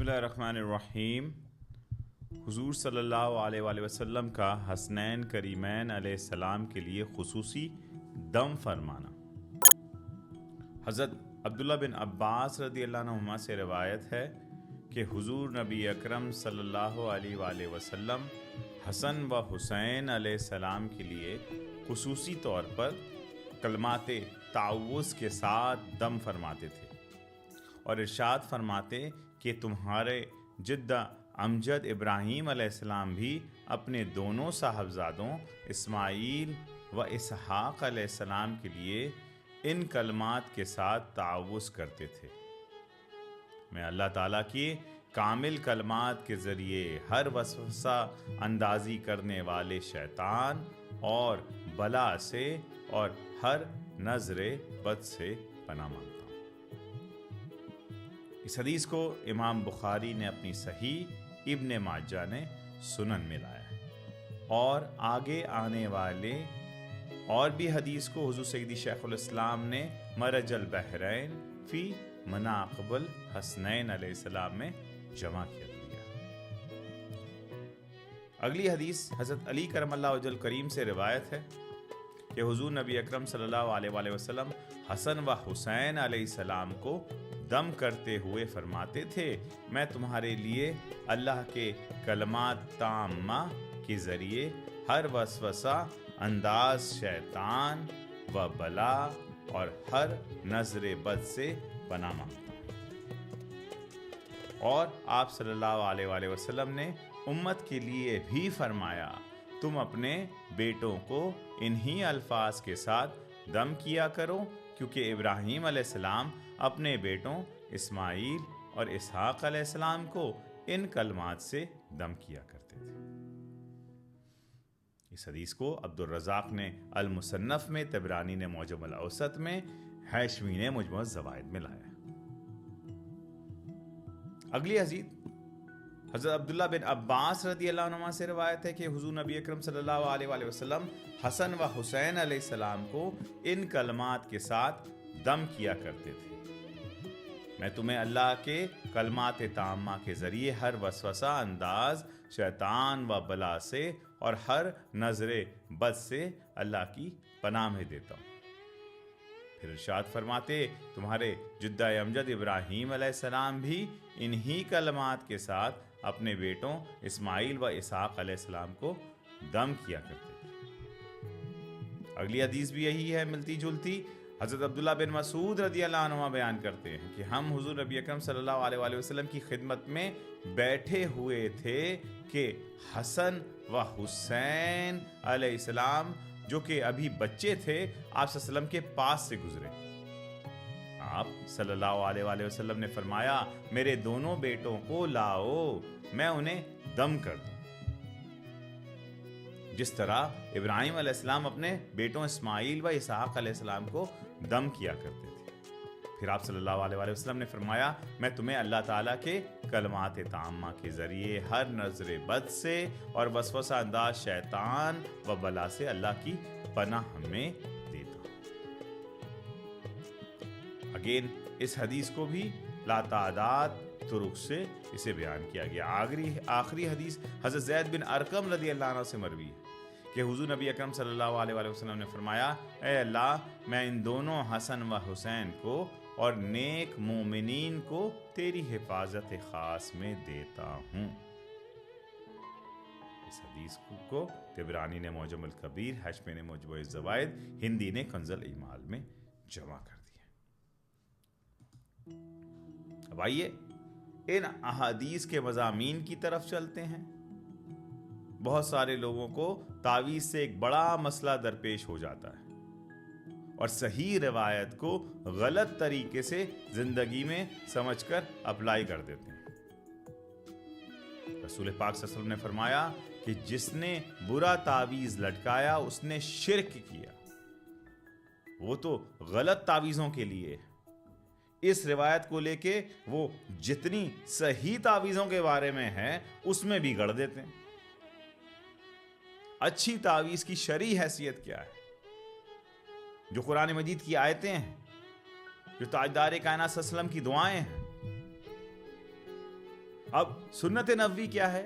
بسم اللہ الرحمن الرحیم۔ حضور صلی اللہ علیہ وآلہ وسلم کا حسنین کریمین علیہ السلام کے لیے خصوصی دم فرمانا۔ حضرت عبداللہ بن عباس رضی اللہ عنہما سے روایت ہے کہ حضور نبی اکرم صلی اللہ علیہ وآلہ وسلم حسن و حسین علیہ السلام کے لیے خصوصی طور پر کلمات تعوذ کے ساتھ دم فرماتے تھے اور ارشاد فرماتے کہ تمہارے جدہ امجد ابراہیم علیہ السلام بھی اپنے دونوں صاحبزادوں اسماعیل و اسحاق علیہ السلام کے لیے ان کلمات کے ساتھ تعوذ کرتے تھے۔ میں اللہ تعالیٰ کی کامل کلمات کے ذریعے ہر وسوسہ اندازی کرنے والے شیطان اور بلا سے اور ہر نظر بد سے پناہ مانگتا ہوں۔ اس حدیث کو امام بخاری نے اپنی صحیح، ابن ماجہ نے سنن میں لایا ہے، اور آگے آنے والے اور بھی حدیث کو حضور سیدی شیخ الاسلام نے مرج البحرین فی مناقب الحسنین علیہ السلام میں جمع کر دیا۔ اگلی حدیث حضرت علی کرم اللہ وجہ الکریم سے روایت ہے کہ حضور نبی اکرم صلی اللہ علیہ وآلہ وسلم حسن و حسین علیہ السلام کو دم کرتے ہوئے فرماتے تھے، میں تمہارے لیے اللہ کے کلمات تامہ کے ذریعے ہر وسوسہ انداز شیطان و بلا اور ہر نظر بد سے پناہ مانگتا ہوں۔ اور آپ صلی اللہ علیہ وآلہ وسلم نے امت کے لیے بھی فرمایا، تم اپنے بیٹوں کو انہی الفاظ کے ساتھ دم کیا کرو، کیونکہ ابراہیم علیہ السلام اپنے بیٹوں اسماعیل اور اسحاق علیہ السلام کو ان کلمات سے دم کیا کرتے تھے۔ اس حدیث کو عبد الرزاق نے المصنف میں، طبرانی نے معجم الاوسط میں، حیشمی نے مجموع الزوائد میں لایا۔ اگلی حدیث حضرت عبداللہ بن عباس رضی اللہ عنہما سے روایت ہے کہ حضور نبی اکرم صلی اللہ علیہ وآلہ وسلم حسن و حسین علیہ السلام کو ان کلمات کے ساتھ دم کیا کرتے تھے، میں تمہیں اللہ کے کلمات تامہ کے ذریعے ہر وسوسہ انداز شیطان و بلا سے اور ہر نظر بد سے اللہ کی پناہ میں دیتا ہوں۔ پھر ارشاد فرماتے، تمہارے جدہ امجد ابراہیم علیہ السلام بھی انہی کلمات کے ساتھ اپنے بیٹوں اسماعیل و اسحاق علیہ السلام کو دم کیا کرتے تھے۔ اگلی حدیث بھی یہی ہے، ملتی جلتی۔ حضرت عبداللہ بن مسعود رضی اللہ عنہ بیان کرتے ہیں کہ ہم حضور نبی اکرم صلی اللہ علیہ وآلہ وسلم کی خدمت میں بیٹھے ہوئے تھے کہ حسن و حسین علیہ السلام جو کہ ابھی بچے تھے آپ صلی اللہ علیہ وسلم کے پاس سے گزرے۔ آپ صلی اللہ علیہ وآلہ وسلم نے فرمایا، میرے دونوں بیٹوں کو لاؤ، میں انہیں دم کر دوں، جس طرح ابراہیم علیہ السلام اپنے بیٹوں اسماعیل و اسحاق علیہ السلام کو دم کیا کرتے تھے۔ پھر آپ صلی اللہ علیہ وآلہ وسلم نے فرمایا، میں تمہیں اللہ تعالیٰ کے کلمات تامہ کے ذریعے ہر نظر بد سے اور وسوسہ انداز شیطان و بلا سے اللہ کی پناہ میں دیتا ہوں۔ اگین اس حدیث کو بھی لاتعداد طرق سے اسے بیان کیا گیا۔ آخری حدیث حضرت زید بن ارقم رضی اللہ عنہ سے مروی ہے کہ حضور نبی اکرم صلی اللہ علیہ وآلہ وسلم نے فرمایا، اے اللہ، میں ان دونوں حسن و حسین کو اور نیک مومنین کو تیری حفاظت خاص میں دیتا ہوں۔ اس حدیث کو طبرانی نے معجم الکبیر، حیشمی نے مجموع الزوائد، ہندی نے کنز الایمال میں جمع کر دیا۔ اب آئیے ان احادیث کے مضامین کی طرف چلتے ہیں۔ بہت سارے لوگوں کو تعویذ سے ایک بڑا مسئلہ درپیش ہو جاتا ہے اور صحیح روایت کو غلط طریقے سے زندگی میں سمجھ کر اپلائی کر دیتے ہیں۔ رسول پاک صلی اللہ علیہ وسلم نے فرمایا کہ جس نے برا تعویذ لٹکایا اس نے شرک کیا، وہ تو غلط تعویذوں کے لیے ہے۔ اس روایت کو لے کے وہ جتنی صحیح تعویذوں کے بارے میں ہے اس میں بھی گڑ دیتے ہیں۔ اچھی تعویذ کی شرعی حیثیت کیا ہے؟ جو قرآن مجید کی آیتیں ہیں، جو تاجدار کائنات صلی اللہ علیہ وسلم کی دعائیں ہیں، اب سنت نبوی کیا ہے؟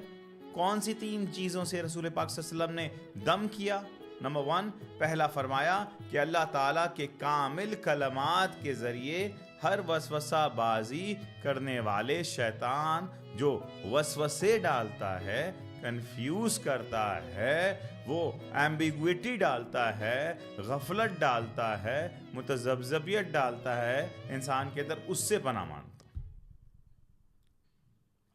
کون سی 3 چیزوں سے رسول پاک صلی اللہ علیہ وسلم نے دم کیا؟ نمبر 1، پہلا فرمایا کہ اللہ تعالیٰ کے کامل کلمات کے ذریعے ہر وسوسہ بازی کرنے والے شیطان جو وسوسے ڈالتا ہے، کنفیوز کرتا ہے، وہ ایمبیگوٹی ڈالتا ہے، غفلت ڈالتا ہے، متذبذبیت ڈالتا ہے انسان کے اندر، اس سے پناہ مانگتا.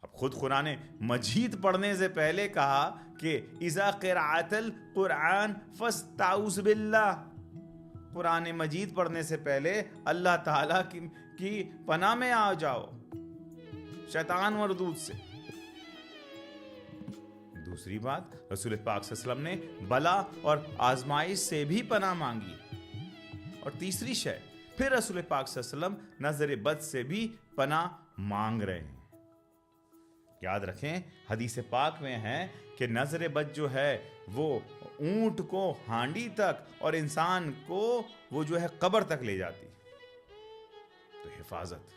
اب خود قرآن مجید پڑھنے سے پہلے کہا کہ اذا قرأت القرآن فاستعوذ باللہ. قرآن مجید پڑھنے سے پہلے اللہ تعالیٰ کی پناہ میں آ جاؤ شیطان مردود سے. دوسری بات، رسول پاک صلی اللہ علیہ وسلم نے بلا اور آزمائش سے بھی پناہ مانگی. اور تیسری شے، پھر رسول پاک صلی اللہ علیہ وسلم نظر بد سے بھی پناہ مانگ رہے ہیں. یاد رکھیں حدیث پاک میں ہے کہ نظر بد جو ہے وہ اونٹ کو ہانڈی تک اور انسان کو وہ جو ہے قبر تک لے جاتی. تو حفاظت.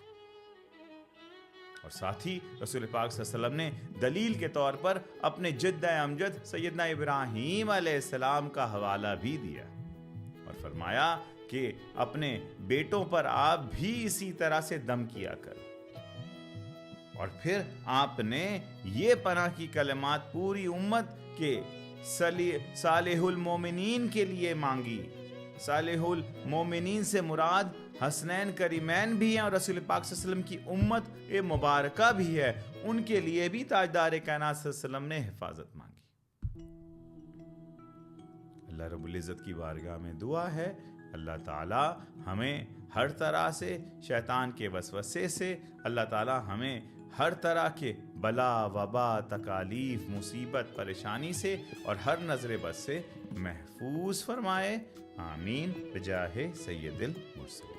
اور ساتھ ہی رسول پاک صلی اللہ علیہ وسلم نے دلیل کے طور پر اپنے جد امجد سیدنا ابراہیم علیہ السلام کا حوالہ بھی دیا اور فرمایا کہ اپنے بیٹوں پر آپ بھی اسی طرح سے دم کیا کرو. اور پھر آپ نے یہ پناہ کی کلمات پوری امت کے صالح المومنین کے لیے مانگی. صالح المومنین سے مراد حسنین کریمین بھی ہیں اور رسول پاک صلی اللہ علیہ وسلم کی امت مبارکہ بھی ہے. ان کے لیے بھی تاجدار کائنات صلی اللہ علیہ وسلم نے حفاظت مانگی. اللہ رب العزت کی بارگاہ میں دعا ہے اللہ تعالی ہمیں ہر طرح سے شیطان کے وسوسے سے، اللہ تعالی ہمیں ہر طرح کے بلا وبا تکالیف مصیبت پریشانی سے اور ہر نظر بد سے محفوظ فرمائے. آمین بجاہ سید المرسلین.